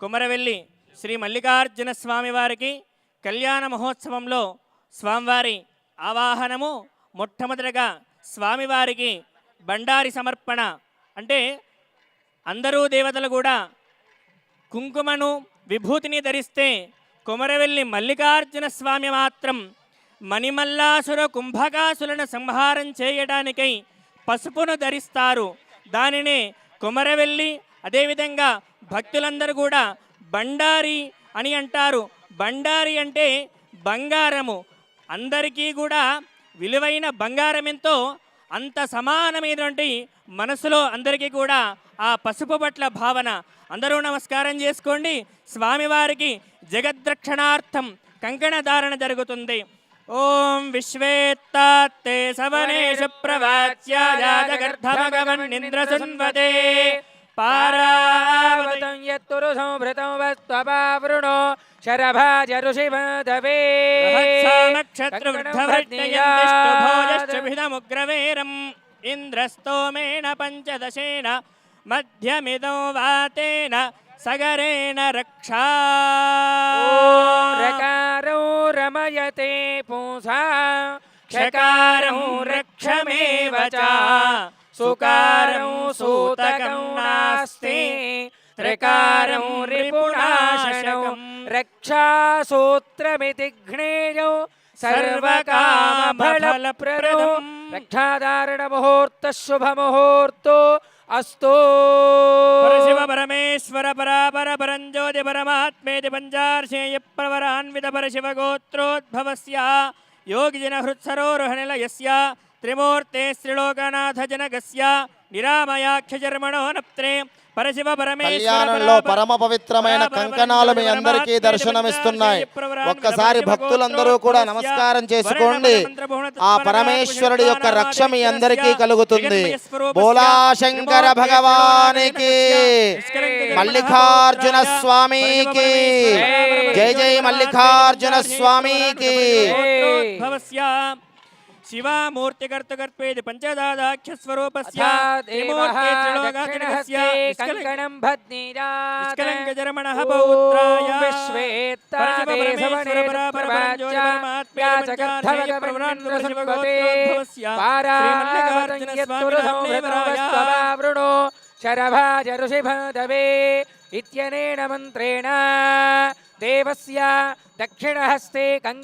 కుమరవెల్లి శ్రీ మల్లికార్జున స్వామివారికి కళ్యాణ మహోత్సవంలో స్వామివారి ఆవాహనము. మొట్టమొదటిగా స్వామివారికి బండారి సమర్పణ. అంటే అందరూ దేవతలు కూడా కుంకుమను విభూతిని ధరిస్తే కుమరవెల్లి మల్లికార్జున స్వామి మాత్రం మణిమల్లాసుర కుంభకాసులను సంహారం చేయడానికై పసుపును ధరిస్తారు. దానినే కుమరవెల్లి. అదేవిధంగా భక్తులందరూ కూడా బండారి అని అంటారు. బండారి అంటే బంగారము. అందరికీ కూడా విలువైన బంగారం ఎంతో అంత సమానమైనటువంటి మనసులో అందరికీ కూడా ఆ పసుపు పట్ల భావన. అందరూ నమస్కారం చేసుకోండి. స్వామివారికి జగద్రక్షణార్థం కంకణ ధారణ జరుగుతుంది. ఓం విశ్వేత్తాత్తే సవనేషు ప్రవాచ్యాజగర్ధమగవన్నింద్రసున్వతే పారావతం యత్తురు సంభృతం వస్త్వపావృణో శరభాజరుషిమదవే నక్షత్రవృద్ధభర్జయంతిష్టభోజశ్చభిదముగ్రవేరం ఇంద్రస్తోమేణ పంచదశేన మధ్యమిదో వాతేన సగరేణ రక్షా. రకారో రమయతే పుంసా క్షకారం రక్షమేవ చ సుకారం సూతకం నాస్తి త్రికారం రిపునాశకం రక్షాసూత్రమితి ఘ్నేయో సర్వకామఫలప్రదం. రక్షాధారణ ముహూర్త శుభ ముహూర్తో అస్తు. పరశివ పరమేశ్వర పరాపర పరంజ్యోతి పరమాత్మేతి పంచార్షేయ ప్రవరాన్విత పరశివ గోత్రోద్భవస్య యోగిజన హృత్సరోరుహనిలయస్య త్రిమూర్తే శ్రీలోకనాథ జనకస్య నిరామయాఖ్యజర్మణో నప్త్రే పరశివ కళ్యాణంలో పరమ పవిత్రమైన కంకణాలు మీ అందరికీ దర్శనమిస్తున్నాయి. ఒక్కసారి భక్తులందరూ కూడా నమస్కారం చేసుకోండి. ఆ పరమేశ్వరుడి యొక్క రక్ష మీ అందరికీ కలుగుతుంది. బోలా శంకర భగవానికి, మల్లికార్జున స్వామికి జై జై మల్లికార్జున స్వామికి. శివామూర్తికర్తకర్పేది పంచదాదాఖ్య స్వరూపస్య కంకణం భద్నీరా నిష్కలంకజరమణః పౌత్రాయ శరభాజరుషిభదవే ఇత్యనేన మంత్రేణ దేవస్య దక్షిణహస్తే కంకణ